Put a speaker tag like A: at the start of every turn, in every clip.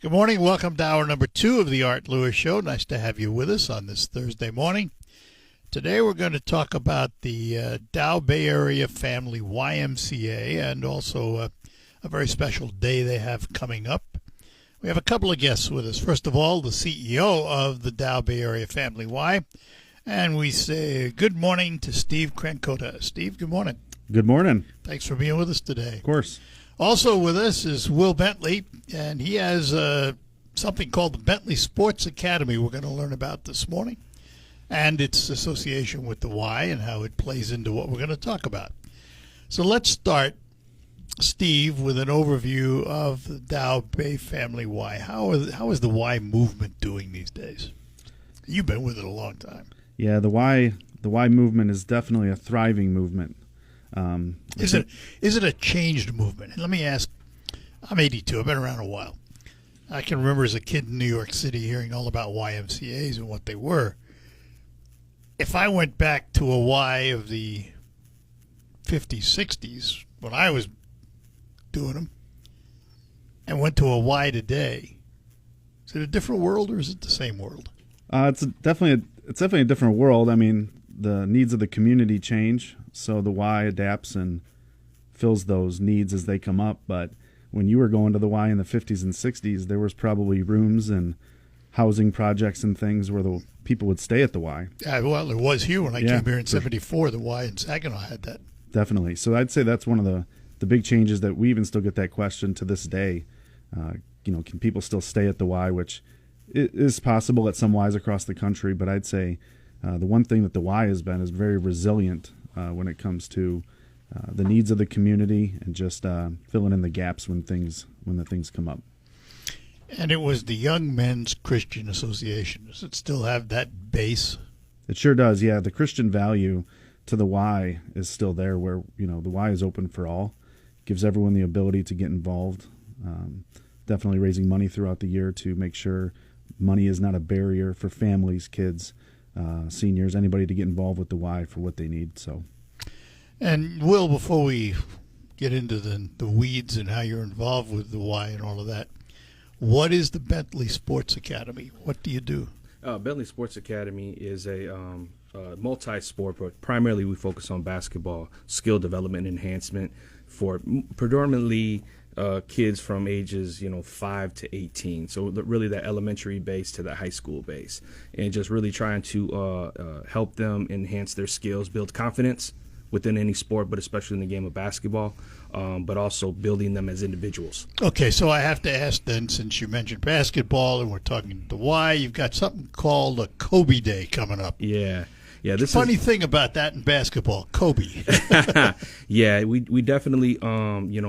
A: Good morning. Welcome to hour number 2 of the Art Lewis Show. Nice to have you with us on this Thursday morning. Today we're going to talk about the Dow Bay Area Family YMCA and also a very special day they have coming up. We have a couple of guests with us. First of all, the CEO of the Dow Bay Area Family Y. And we say good morning to Steve Crankota. Steve, good morning.
B: Good morning.
A: Thanks for being with us today.
B: Of course.
A: Also with us is Will Bentley, and he has something called the Bentley Sports Academy we're going to learn about this morning, and its association with the Y and how it plays into what we're going to talk about. So let's start, Steve, with an overview of the Dow Bay Family Y. How is the Y movement doing these days? You've been with it a long time.
B: Yeah, the Y movement is definitely a thriving movement.
A: Is it a changed movement? And let me ask, I'm 82. I've been around a while. I can remember as a kid in New York City hearing all about YMCAs and what they were. If I went back to a Y of the 50s, 60s, when I was doing them, and went to a Y today, is it a different world or is it the same world?
B: It's definitely a different world. I mean, the needs of the community change, so the Y adapts and fills those needs as they come up. But when you were going to the Y in the 50s and 60s, there was probably rooms and housing projects and things where the people would stay at the Y.
A: Yeah, well, it was here when I came here in 74. The Y in Saginaw had that.
B: Definitely. So I'd say that's one of the big changes that we even still get that question to this day. Can people still stay at the Y, which is possible at some Ys across the country, but I'd say the one thing that the Y has been is very resilient when it comes to the needs of the community and just filling in the gaps when the things come up.
A: And it was the Young Men's Christian Association. Does it still have that base?
B: It sure does, yeah. The Christian value to the Y is still there where, the Y is open for all, gives everyone the ability to get involved, definitely raising money throughout the year to make sure money is not a barrier for families, kids, seniors, anybody to get involved with the Y for what they need. So,
A: and Will, before we get into the weeds and how you're involved with the Y and all of that, what is the Bentley Sports Academy? What do you do?
C: Bentley Sports Academy is a multi-sport, but primarily we focus on basketball, skill development enhancement for predominantly kids from ages 5 to 18. So really that elementary base to the high school base, and just really trying to help them enhance their skills, build confidence within any sport, but especially in the game of basketball, but also building them as individuals.
A: Okay, so I have to ask then, since you mentioned basketball and we're talking the Y, you've got something called a Kobe Day coming up.
C: Yeah.
A: Funny thing about that in basketball, Kobe.
C: Yeah, we definitely,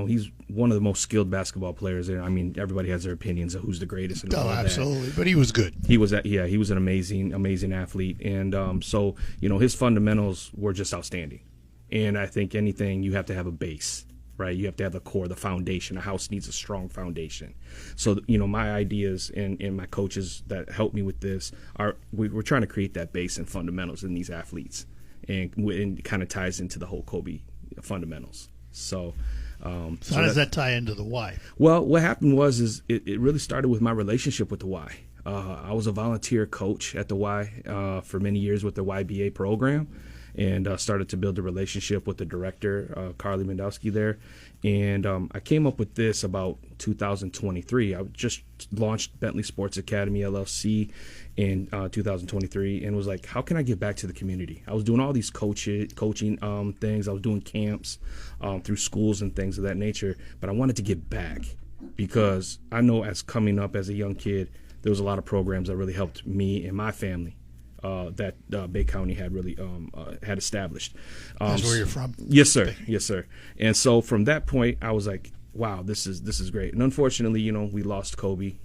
C: he's one of the most skilled basketball players there. I mean, everybody has their opinions of who's the greatest and all that.
A: Absolutely, but he was good.
C: He was an amazing athlete, and so his fundamentals were just outstanding. And I think anything, you have to have a base, right? You have to have the core, the foundation. A house needs a strong foundation. So, my ideas and my coaches that help me with this we're trying to create that base and fundamentals in these athletes, and it kind of ties into the whole Kobe fundamentals. So,
A: how does that tie into the Y?
C: Well, what happened was it really started with my relationship with the Y. I was a volunteer coach at the Y for many years with the YBA program, and started to build a relationship with the director, Carly Mendowski there. And I came up with this about 2023. I just launched Bentley Sports Academy, LLC, in 2023, and was like, how can I give back to the community? I was doing all these coaching things. I was doing camps through schools and things of that nature, but I wanted to give back because I know as coming up as a young kid, there was a lot of programs that really helped me and my family. That Bay County had really had established.
A: That's where you're from?
C: Yes, sir. Yes, sir. And so from that point, I was like, wow, this is great. And unfortunately, we lost Kobe,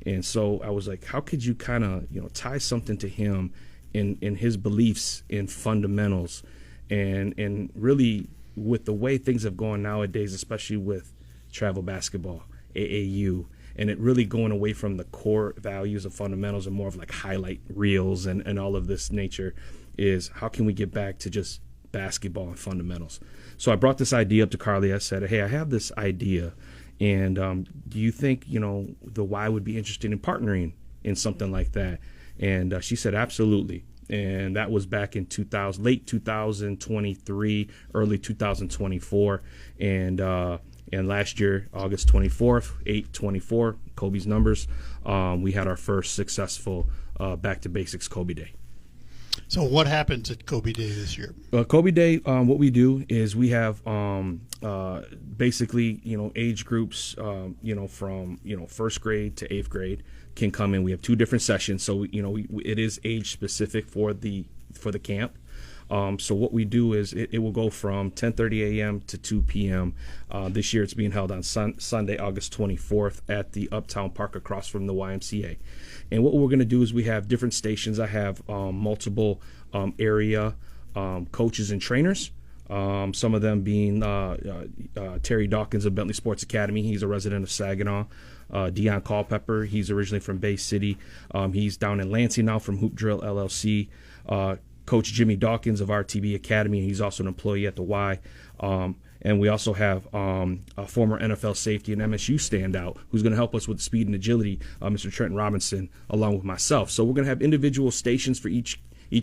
C: and so I was like, how could you kind of, tie something to him in his beliefs in fundamentals, and really with the way things have gone nowadays, especially with travel basketball, AAU, and it really going away from the core values of fundamentals and more of like highlight reels and all of this nature, is how can we get back to just basketball and fundamentals? So I brought this idea up to Carly. I said, hey, I have this idea, And do you think, the Y would be interested in partnering in something like that? And she said, absolutely. And that was back in late 2023, early 2024. And last year, August 24th, 8/24, Kobe's numbers, we had our first successful Back to Basics Kobe Day.
A: So what happens at Kobe Day this year?
C: Kobe Day, what we do is we have basically, age groups, from, first grade to eighth grade can come in. We have 2 different sessions. So, it is age specific for the camp. So what we do is it will go from 10:30 a.m. to 2 p.m. This year it's being held on Sunday, August 24th at the Uptown Park across from the YMCA. And what we're going to do is we have different stations. I have multiple area coaches and trainers. Some of them being Terry Dawkins of Bentley Sports Academy. He's a resident of Saginaw. Dion Culpepper, he's originally from Bay City. He's down in Lansing now from Hoop Drill LLC. Coach Jimmy Dawkins of RTB Academy. He's also an employee at the Y. And we also have a former NFL safety and MSU standout who's going to help us with speed and agility, Mr. Trenton Robinson, along with myself. So we're going to have individual stations for each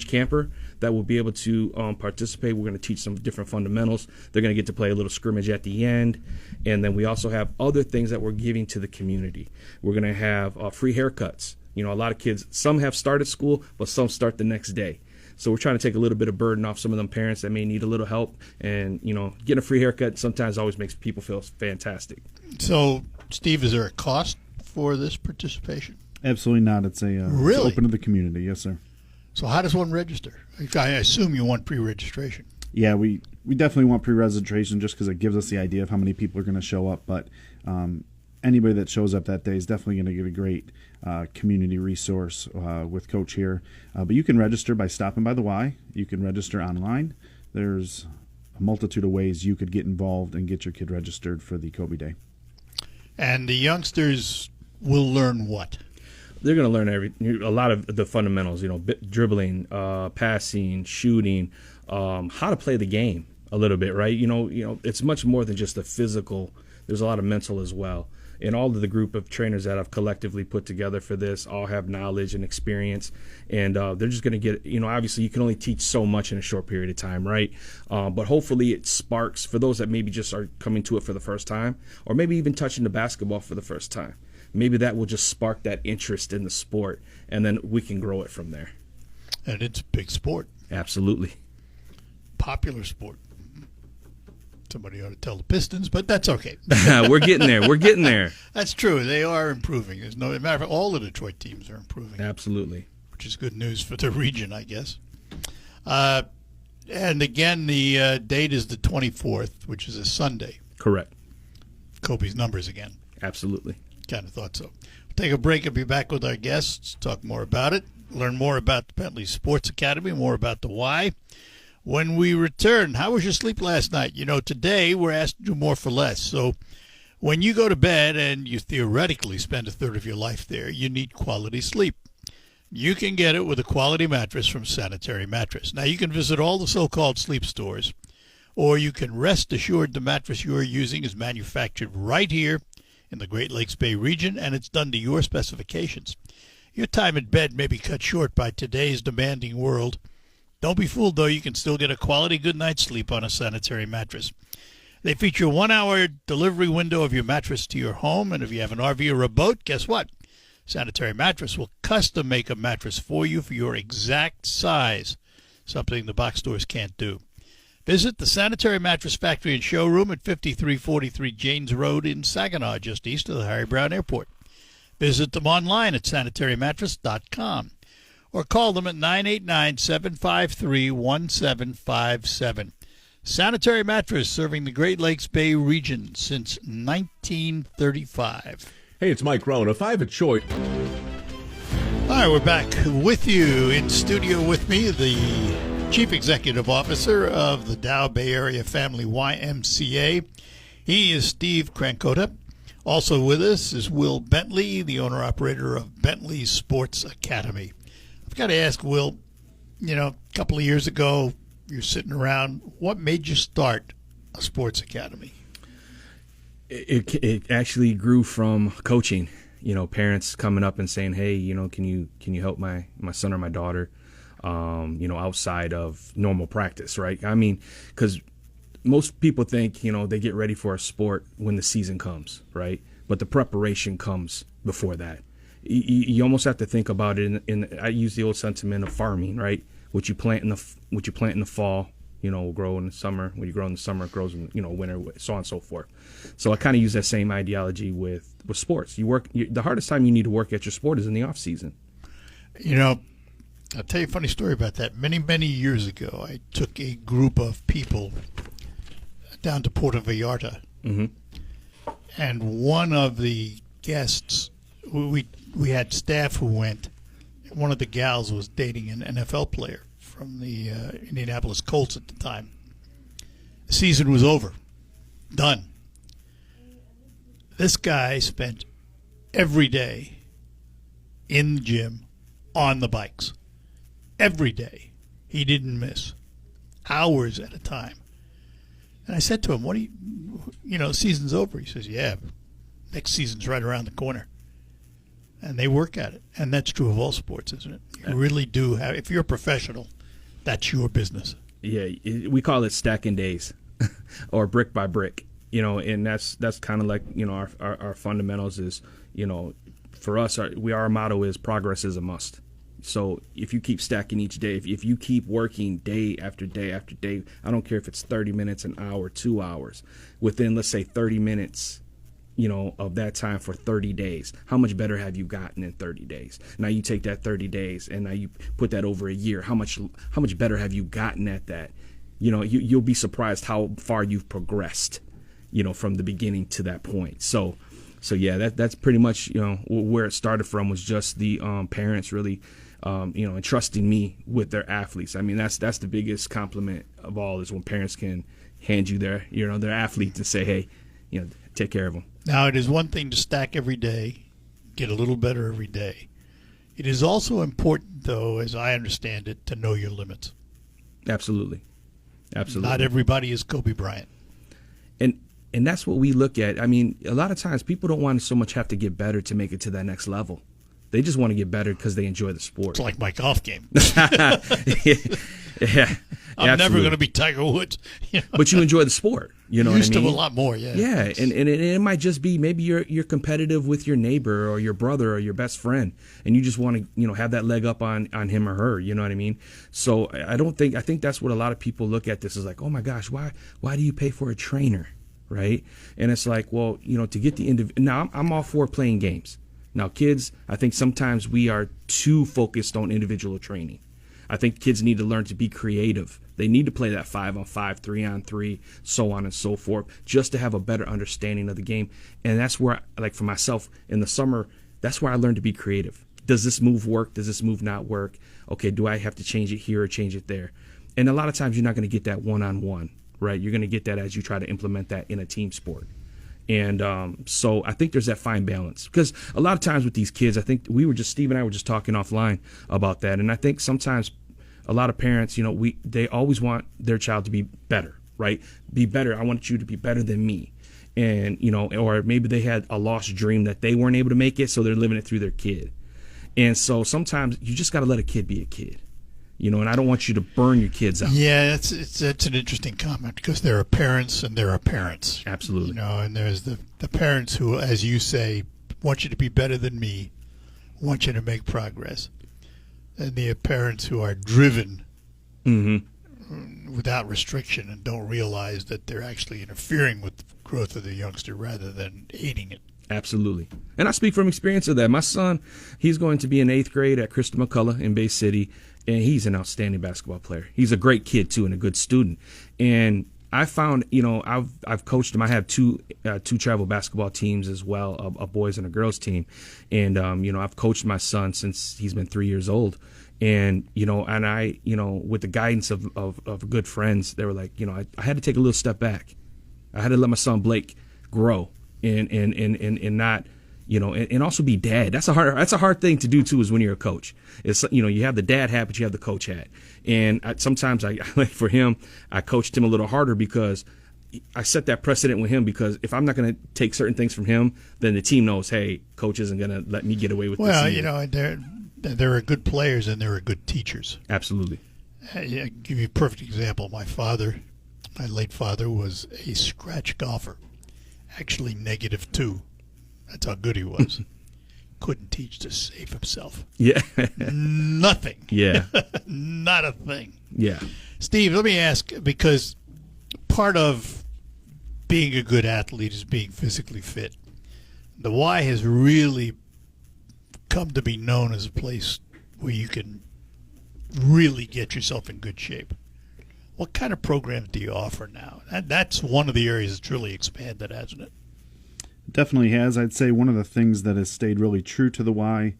C: camper that will be able to participate. We're going to teach some different fundamentals. They're going to get to play a little scrimmage at the end. And then we also have other things that we're giving to the community. We're going to have free haircuts. A lot of kids, some have started school, but some start the next day. So we're trying to take a little bit of burden off some of them parents that may need a little help. And, getting a free haircut sometimes always makes people feel fantastic.
A: So, Steve, is there a cost for this participation?
B: Absolutely not. It's
A: Really?
B: It's open to the community. Yes, sir.
A: So how does one register? I assume you want pre-registration.
B: Yeah, we definitely want pre-registration just because it gives us the idea of how many people are going to show up. But anybody that shows up that day is definitely going to get a great community resource with Coach here. But you can register by stopping by the Y. You can register online. There's a multitude of ways you could get involved and get your kid registered for the Kobe Day. And
A: the youngsters will learn what?
C: They're going to learn a lot of the fundamentals, dribbling, passing, shooting, how to play the game a little bit, right? It's much more than just the physical. There's a lot of mental as well. And all of the group of trainers that I've collectively put together for this all have knowledge and experience. And they're just going to get, obviously you can only teach so much in a short period of time, right? But hopefully it sparks for those that maybe just are coming to it for the first time, or maybe even touching the basketball for the first time. Maybe that will just spark that interest in the sport, and then we can grow it from there.
A: And it's a big sport.
C: Absolutely.
A: Popular sport. Somebody ought to tell the Pistons, but that's okay.
C: We're getting there. We're getting there.
A: That's true. They are improving. There's no matter of fact, all the Detroit teams are improving.
C: Absolutely.
A: Which is good news for the region, I guess. And again, the date is the 24th, which is a Sunday.
C: Correct.
A: Kobe's numbers again.
C: Absolutely.
A: Kind of thought so. We'll take a break and be back with our guests, talk more about it, learn more about the Bentley Sports Academy, more about the Y. When we return, how was your sleep last night? Today we're asked to do more for less. So when you go to bed and you theoretically spend a third of your life there, you need quality sleep. You can get it with a quality mattress from Sanitary Mattress. Now, you can visit all the so-called sleep stores, or you can rest assured the mattress you are using is manufactured right here in the Great Lakes Bay region, and it's done to your specifications. Your time in bed may be cut short by today's demanding world. Don't be fooled, though. You can still get a quality good night's sleep on a Sanitary Mattress. They feature a 1-hour delivery window of your mattress to your home, and if you have an RV or a boat, guess what? Sanitary Mattress will custom make a mattress for you for your exact size, something the box stores can't do. Visit the Sanitary Mattress Factory and Showroom at 5343 Janes Road in Saginaw, just east of the Harry Brown Airport. Visit them online at sanitarymattress.com or call them at 989-753-1757. Sanitary Mattress, serving the Great Lakes Bay region since 1935.
D: Hey, it's Mike Rohn. If I have a choice...
A: All right, we're back with you. In studio with me, the Chief Executive Officer of the Dow Bay Area Family YMCA. He is Steve Crankota. Also with us is Will Bentley, the owner-operator of Bentley Sports Academy. I've got to ask, Will, a couple of years ago, you're sitting around. What made you start a sports academy?
C: It actually grew from coaching. Parents coming up and saying, "Hey, can you help my son or my daughter?" Outside of normal practice, right? I mean, because most people think, they get ready for a sport when the season comes, right? But the preparation comes before that. You almost have to think about it I use the old sentiment of farming, right? What you plant in the fall, will grow in the summer. When you grow in the summer, it grows in, winter, so on and so forth. So I kind of use that same ideology with sports. The hardest time you need to work at your sport is in the off season.
A: I'll tell you a funny story about that. Many, many years ago, I took a group of people down to Puerto Vallarta.
C: Mm-hmm.
A: And one of the guests, we had staff who went. One of the gals was dating an NFL player from the Indianapolis Colts at the time. The season was over. Done. This guy spent every day in the gym on the bikes. Every day. He didn't miss. Hours at a time. And I said to him, season's over. He says, yeah, next season's right around the corner. And they work at it. And that's true of all sports, isn't it? You really do have, if you're a professional, that's your business.
C: Yeah, we call it stacking days or brick by brick, and that's kind of like, our fundamentals is, for us, our motto is progress is a must. So if you keep stacking each day, if you keep working day after day after day, I don't care if it's 30 minutes, an hour, 2 hours, within, let's say, 30 minutes, of that time for 30 days, how much better have you gotten in 30 days? Now you take that 30 days and now you put that over a year. How much better have you gotten at that? You'll be surprised how far you've progressed, from the beginning to that point. So yeah, that's pretty much, where it started from, was just the parents really entrusting me with their athletes. I mean, that's the biggest compliment of all, is when parents can hand you their athletes and say, hey, take care of them.
A: Now, it is one thing to stack every day, get a little better every day. It is also important, though, as I understand it, to know your limits.
C: Absolutely.
A: Not everybody is Kobe Bryant.
C: And that's what we look at. I mean, a lot of times people don't want to so much have to get better to make it to that next level. They just want to get better because they enjoy the sport.
A: It's like my golf game.
C: Yeah,
A: I'm never going to be Tiger Woods.
C: But you enjoy the sport. You know what I mean?
A: Used to a lot more, yeah.
C: Yeah, and it might just be maybe you're competitive with your neighbor or your brother or your best friend, and you just want to have that leg up on him or her. You know what I mean? So I think that's what a lot of people look at this is like, oh my gosh, why do you pay for a trainer, right? And it's like, well, to get the individual. Now I'm all for playing games. Now kids, I think sometimes we are too focused on individual training. I think kids need to learn to be creative. They need to play that 5-on-5, 3-on-3, so on and so forth, just to have a better understanding of the game. And that's where, like for myself in the summer, that's where I learned to be creative. Does this move work? Does this move not work? Okay, do I have to change it here or change it there? And a lot of times you're not going to get that one-on-one, right? You're going to get that as you try to implement that in a team sport. And so I think there's that fine balance, because a lot of times with these kids, I think Steve and I were just talking offline about that. And I think sometimes a lot of parents, they always want their child to be better, right? Be better. I want you to be better than me. And, or maybe they had a lost dream that they weren't able to make it, so they're living it through their kid. And so sometimes you just got to let a kid be a kid. And I don't want you to burn your kids out.
A: Yeah, it's an interesting comment, because there are parents and there are parents.
C: Absolutely.
A: And there's the parents who, as you say, want you to be better than me, want you to make progress. And the parents who are driven without restriction and don't realize that they're actually interfering with the growth of the youngster rather than aiding it.
C: Absolutely. And I speak from experience of that. My son, he's going to be in 8th grade at Christa McCullough in Bay City, and he's an outstanding basketball player. He's a great kid, too, and a good student. And I found, I've coached him. I have two travel basketball teams as well, a boys and a girls team. And, I've coached my son since he's been 3 years old. And, and I, with the guidance of good friends, they were like, I had to take a little step back. I had to let my son Blake grow and not, and also be dad. That's a hard thing to do too, is when you're a coach. It's, you have the dad hat, but you have the coach hat. And sometimes for him, I coached him a little harder because I set that precedent with him, because if I'm not going to take certain things from him, then the team knows, hey, coach isn't going to let me get away with this.
A: Well,
C: either.
A: there are good players and there are good teachers.
C: Absolutely.
A: I'll give you a perfect example. My late father, was a scratch golfer, actually -2. That's how good he was. Couldn't teach to save himself.
C: Yeah.
A: Nothing.
C: Yeah.
A: Not a thing.
C: Yeah.
A: Steve, let me ask, because part of being a good athlete is being physically fit. The Y has really come to be known as a place where you can really get yourself in good shape. What kind of programs do you offer now? That's one of the areas that's really expanded, hasn't it?
B: Definitely has. I'd say one of the things that has stayed really true to the Y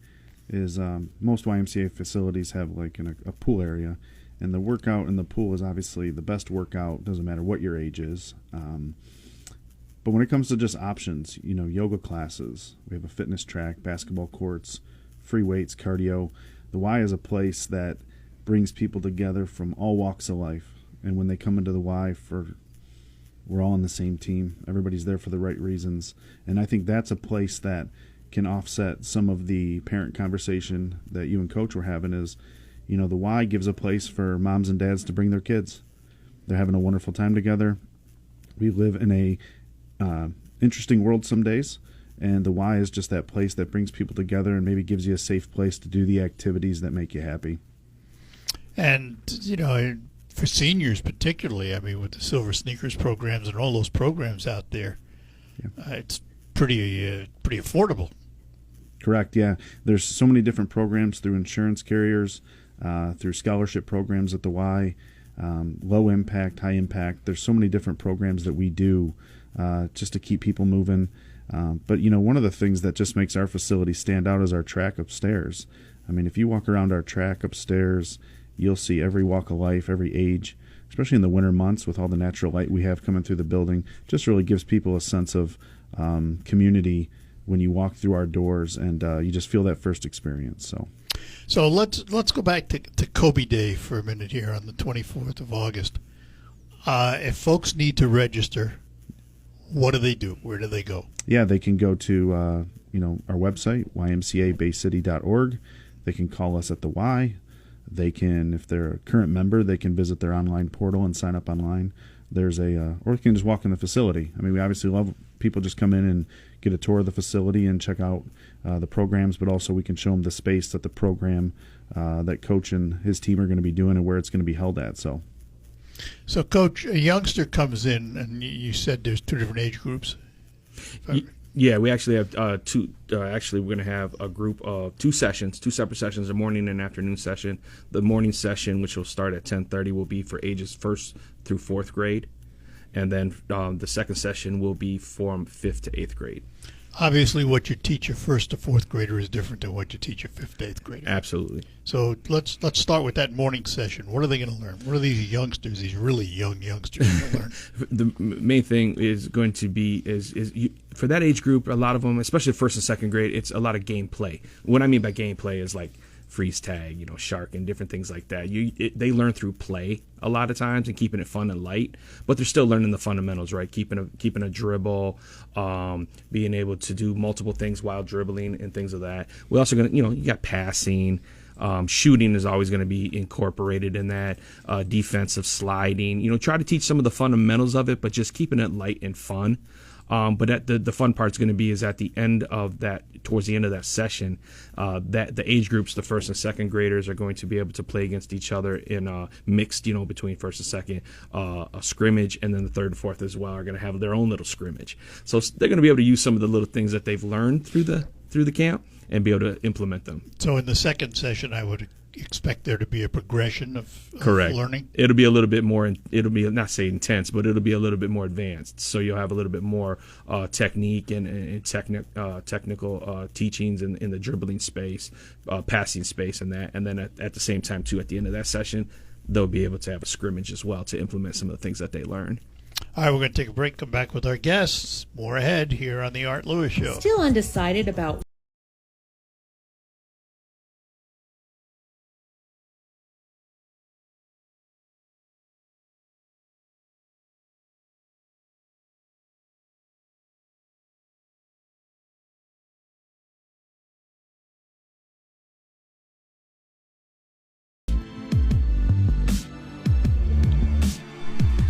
B: is most YMCA facilities have like a pool area, and the workout in the pool is obviously the best workout. Doesn't matter what your age is. But when it comes to just options, yoga classes, we have a fitness track, basketball courts, free weights, cardio. The Y is a place that brings people together from all walks of life. And when they come into the Y, we're all on the same team. Everybody's there for the right reasons. And I think that's a place that can offset some of the parent conversation that you and Coach were having is, the Y gives a place for moms and dads to bring their kids. They're having a wonderful time together. We live in a interesting world some days, and the Y is just that place that brings people together and maybe gives you a safe place to do the activities that make you happy.
A: And, for seniors particularly, I mean, with the Silver Sneakers programs and all those programs out there, it's pretty affordable.
B: Correct, yeah. There's so many different programs through insurance carriers, through scholarship programs at the Y, low impact, high impact. There's so many different programs that we do just to keep people moving. But, one of the things that just makes our facility stand out is our track upstairs. I mean, if you walk around our track upstairs, you'll see every walk of life, every age, especially in the winter months with all the natural light we have coming through the building. Just really gives people a sense of community when you walk through our doors, and you just feel that first experience.
A: So let's go back to Kobe Day for a minute here on the 24th of August. If folks need to register, what do they do? Where do they go?
B: Yeah, they can go to our website, ymcabaycity.org. They can call us at the Y. They can, if they're a current member, they can visit their online portal and sign up online. Or they can just walk in the facility. I mean, we obviously love people just come in and get a tour of the facility and check out the programs, but also we can show them the space that the program that Coach and his team are going to be doing and where it's going to be held at. So,
A: Coach, a youngster comes in, and you said there's 2 different age groups.
C: Yeah, we actually have two. Actually, we're going to have a group of 2 sessions, 2 separate sessions, a morning and afternoon session. The morning session, which will start at 10:30, will be for ages 1st through 4th grade. And then the second session will be from 5th to 8th grade.
A: Obviously, what you teach a 1st to 4th grader is different than what you teach a 5th to 8th grader.
C: Absolutely.
A: So let's start with that morning session. What are they going to learn? What are these youngsters, these really young youngsters, going to learn?
C: The main thing is going to be for that age group, a lot of them, especially 1st and 2nd grade, it's a lot of gameplay. What I mean by gameplay is like freeze tag, shark, and different things like that. They learn through play a lot of times and keeping it fun and light, but they're still learning the fundamentals, right? Keeping a dribble, being able to do multiple things while dribbling and things of that. We're also going to, you got passing. Shooting is always going to be incorporated in that. Defensive sliding, try to teach some of the fundamentals of it, but just keeping it light and fun. But the fun part's going to be is at the end of that, towards the end of that session, that the age groups, the 1st and 2nd graders, are going to be able to play against each other in mixed, between 1st and 2nd, a scrimmage, and then the 3rd and 4th as well are going to have their own little scrimmage. So they're going to be able to use some of the little things that they've learned through the camp and be able to implement them.
A: So in the second session, I would expect there to be a progression of learning.
C: It'll be a little bit more. It'll be not say intense, but it'll be a little bit more advanced. So you'll have a little bit more technique and technical teachings in the dribbling space, passing space, and that. And then at the same time too, at the end of that session, they'll be able to have a scrimmage as well to implement some of the things that they learn.
A: All right, we're going to take a break. Come back with our guests. More ahead here on the Art Lewis Show.
E: Still undecided about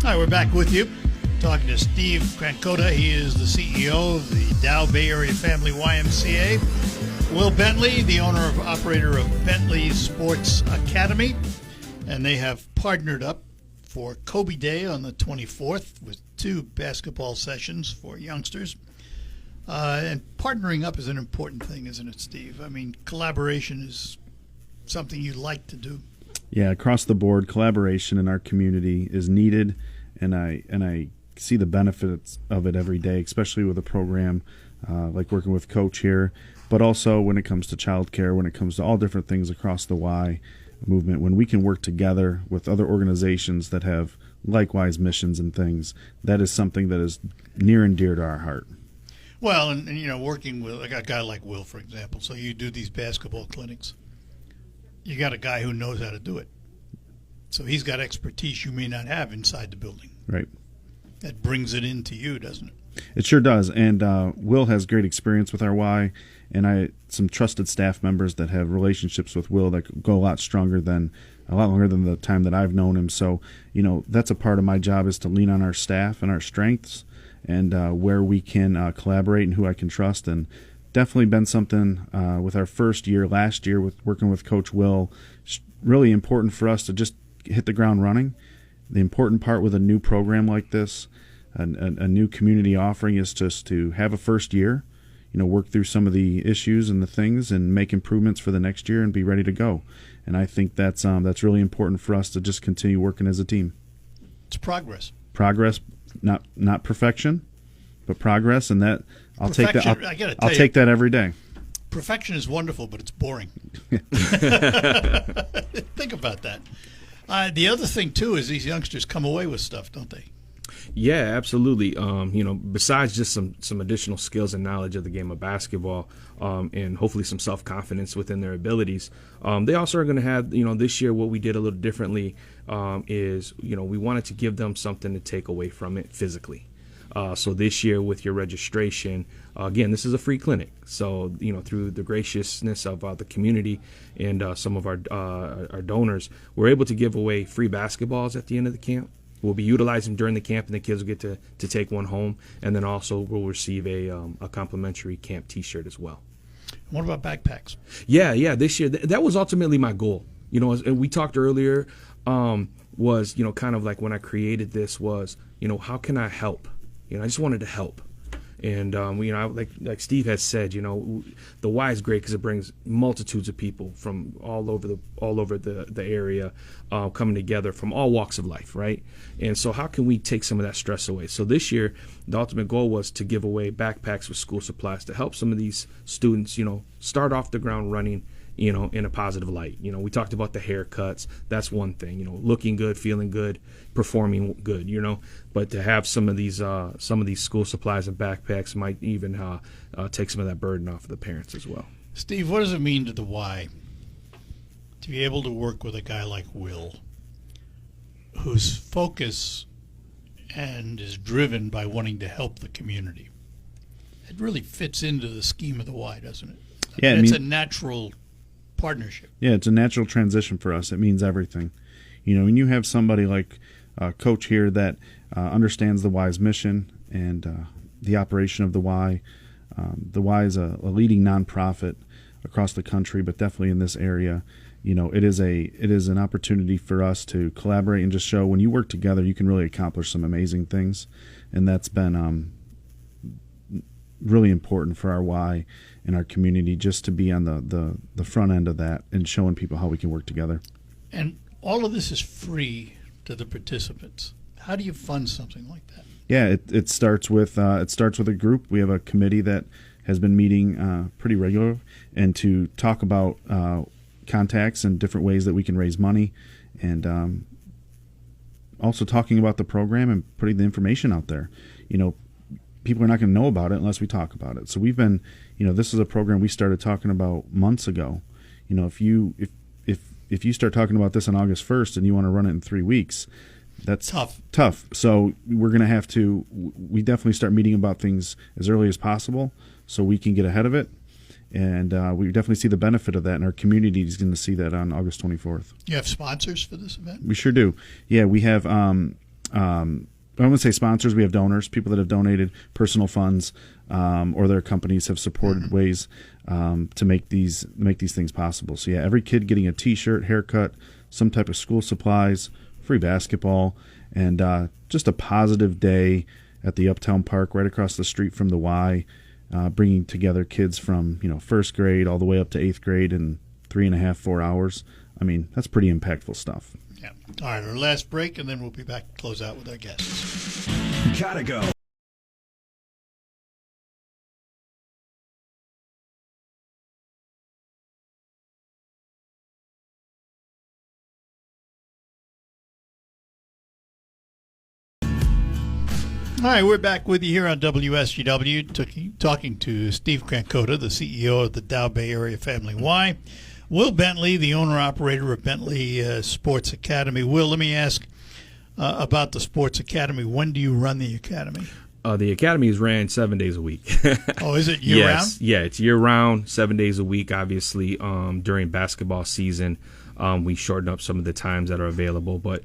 A: Hi, we're back with you. Talking to Steve Crankota. He is the CEO of the Dow Bay Area Family YMCA. Will Bentley, the owner and operator of Bentley Sports Academy. And they have partnered up for Kobe Day on the 24th with 2 basketball sessions for youngsters. And partnering up is an important thing, isn't it, Steve? I mean, collaboration is something you like to do.
B: Yeah, across the board, collaboration in our community is needed, and I see the benefits of it every day, especially with a program like working with Coach here, but also when it comes to childcare, when it comes to all different things across the Y movement, when we can work together with other organizations that have likewise missions and things, that is something that is near and dear to our heart.
A: Well, and you know, working with a guy like Will, for example, so you do these basketball clinics. You got a guy who knows how to do it. So he's got expertise you may not have inside the building.
B: Right.
A: That brings it into you, doesn't it?
B: It sure does. And Will has great experience with our Y, and some trusted staff members that have relationships with Will that go a lot longer than the time that I've known him. So, you know, that's a part of my job, is to lean on our staff and our strengths, and where we can collaborate and who I can trust. And definitely been something with our first year last year with working with Coach Will. Really important for us to just hit the ground running. The important part with a new program like this, a new community offering, is just to have a first year, you know, work through some of the issues and the things and make improvements for the next year and be ready to go. And I think that's really important for us to just continue working as a team.
A: It's progress.
B: Progress, not perfection, but progress, and that I'll take that. I'll take that every day.
A: Perfection is wonderful, but it's boring. Think about that. The other thing too is these youngsters come away with stuff, don't they?
C: Yeah, absolutely. You know, besides just some additional skills and knowledge of the game of basketball, and hopefully some self-confidence within their abilities, they also are going to have, you know, this year what we did a little differently is, you know, we wanted to give them something to take away from it physically. So this year with your registration, again, this is a free clinic. So, you know, through the graciousness of the community and some of our donors, we're able to give away free basketballs at the end of the camp. We'll be utilizing them during the camp, and the kids will get to take one home. And then also we'll receive a complimentary camp T-shirt as well.
A: What about backpacks?
C: Yeah. This year, that was ultimately my goal. You know, as we talked earlier, was, you know, kind of like when I created this was, you know, how can I help? You know, I just wanted to help. And, you know, like Steve has said, you know, the Y is great because it brings multitudes of people from all over the area coming together from all walks of life, right? And so how can we take some of that stress away? So this year, the ultimate goal was to give away backpacks with school supplies to help some of these students, you know, start off the ground running, you know, in a positive light. You know, we talked about the haircuts. That's one thing, you know, looking good, feeling good, performing good, you know, but to have some of these school supplies and backpacks might even take some of that burden off of the parents as well.
A: Steve, what does it mean to the Y to be able to work with a guy like Will, whose focus and is driven by wanting to help the community? It really fits into the scheme of the Y, doesn't it?
B: Yeah,
A: it's a natural partnership.
B: Yeah, it's a natural transition for us. It means everything. You know, when you have somebody like Coach here that understands the Y's mission and the operation of the Y. The Y is a leading nonprofit across the country, but definitely in this area. You know, it is an opportunity for us to collaborate and just show when you work together, you can really accomplish some amazing things, and that's been really important for our Y and our community, just to be on the front end of that and showing people how we can work together.
A: And all of this is free to the participants. How do you fund something like that?
B: Yeah, it starts with a group. We have a committee that has been meeting pretty regular, and to talk about contacts and different ways that we can raise money, and also talking about the program and putting the information out there. You know, people are not going to know about it unless we talk about it. So we've been, you know, this is a program we started talking about months ago. You know, if you start talking about this on August 1st and you want to run it in 3 weeks, that's tough. So we're going to have to, we definitely start meeting about things as early as possible so we can get ahead of it. And we definitely see the benefit of that, and our community is going to see that on August 24th.
A: You have sponsors for this event?
B: We sure do. Yeah, we have I wouldn't say sponsors. We have donors, people that have donated personal funds, or their companies have supported ways to make these things possible. So yeah, every kid getting a T-shirt, haircut, some type of school supplies, free basketball, and just a positive day at the Uptown Park right across the street from the Y, bringing together kids from first grade all the way up to 8th grade in 3.5-4 hours. I mean, that's pretty impactful stuff.
A: Yeah. All right, our last break, and then we'll be back to close out with our guests.
D: Gotta go.
A: All right, we're back with you here on WSGW, talking to Steve Krankota, the CEO of the Dow Bay Area Family Y. Will Bentley, the owner-operator of Bentley Sports Academy. Will, let me ask about the Sports Academy. When do you run the academy?
C: The academy is ran 7 days a week.
A: Oh, is it year-round?
C: Yes, yeah, it's year-round, 7 days a week. Obviously, during basketball season, we shorten up some of the times that are available, but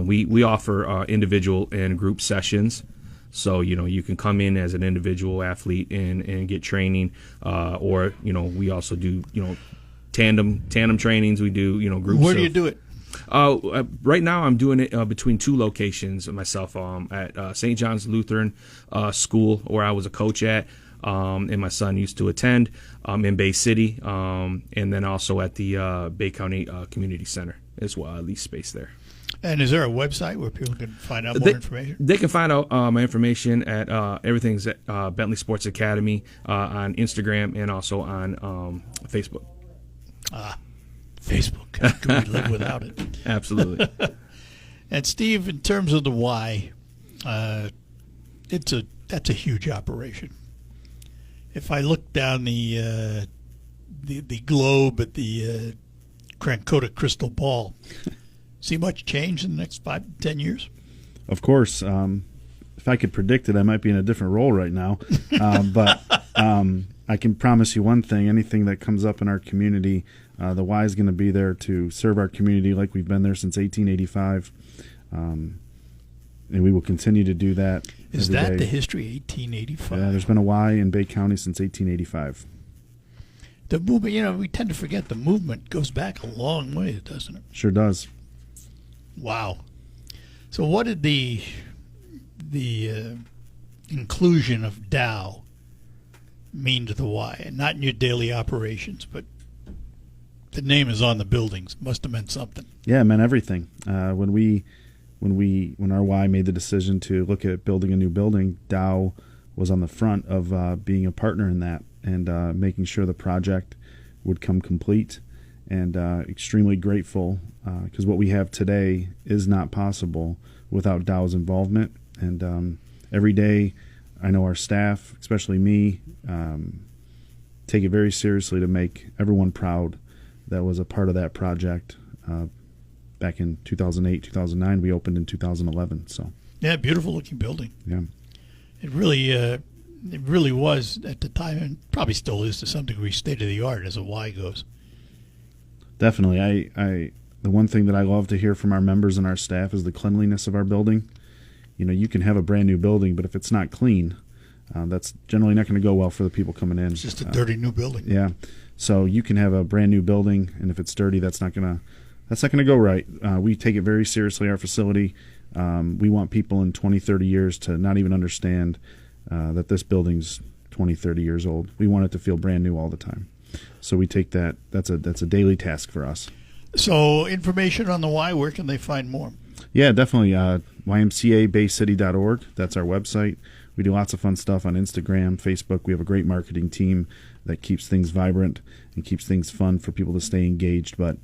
C: we offer individual and group sessions. So, you can come in as an individual athlete and get training, or, we also do, tandem trainings. We do, groups.
A: Where do you do it?
C: Right now I'm doing it between two locations myself, at St. John's Lutheran School, where I was a coach at, and my son used to attend, in Bay City, and then also at the Bay County Community Center as well. I lease space there.
A: And is there a website where people can find out more information?
C: They can find out my information at everything's at Bentley Sports Academy on Instagram and also on Facebook.
A: Facebook. How can we live without it?
C: Absolutely.
A: And Steve, in terms of the Y, that's a huge operation. If I look down the globe at the Krankota crystal ball, see much change in the next 5 to 10 years?
B: Of course. If I could predict it, I might be in a different role right now. But I can promise you one thing: anything that comes up in our community, the Y is going to be there to serve our community like we've been there since 1885. And we will continue to do that.
A: Is
B: every
A: that
B: day.
A: the history, 1885?
B: Yeah, there's been a Y in Bay County since 1885.
A: The movement, we tend to forget the movement goes back a long way, doesn't it?
B: Sure does.
A: Wow. So what did the inclusion of Dow mean to the Y? And not in your daily operations, but the name is on the buildings. Must have meant something.
B: Yeah, it meant everything. When our Y made the decision to look at building a new building, Dow was on the front of being a partner in that and making sure the project would come complete. And extremely grateful because what we have today is not possible without Dow's involvement. And every day, I know our staff, especially me, take it very seriously to make everyone proud that was a part of that project. Back in 2008, 2009, we opened in 2011. So
A: yeah, beautiful looking building.
B: yeah,
A: it really was at the time, and probably still is to some degree, state of the art as a Y goes.
B: definitely. I the one thing that I love to hear from our members and our staff is the cleanliness of our building. You can have a brand new building, but if it's not clean, that's generally not going to go well for the people coming in.
A: It's just a dirty new building.
B: Yeah. So you can have a brand new building, and if it's dirty, that's not gonna go right. We take it very seriously, our facility. We want people in 20, 30 years to not even understand that this building's 20, 30 years old. We want it to feel brand new all the time. So we take that. That's a daily task for us.
A: So information on the Y, where can they find more?
B: Yeah, definitely. YMCABayCity.org. That's our website. We do lots of fun stuff on Instagram, Facebook. We have a great marketing team that keeps things vibrant and keeps things fun for people to stay engaged. But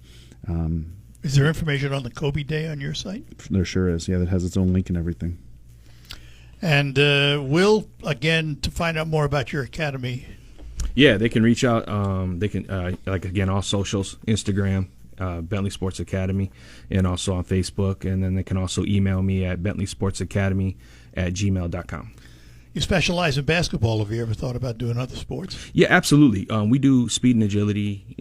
A: is there information on the Kobe Day on your site?
B: there sure is. Yeah, that has its own link and everything.
A: And Will, again, to find out more about your academy.
C: Yeah, they can reach out. They can, again, all socials, Instagram, Bentley Sports Academy, and also on Facebook. And then they can also email me at bentleysportsacademy@gmail.com.
A: You specialize in basketball. Have you ever thought about doing other sports?
C: Yeah, absolutely. We do speed and agility,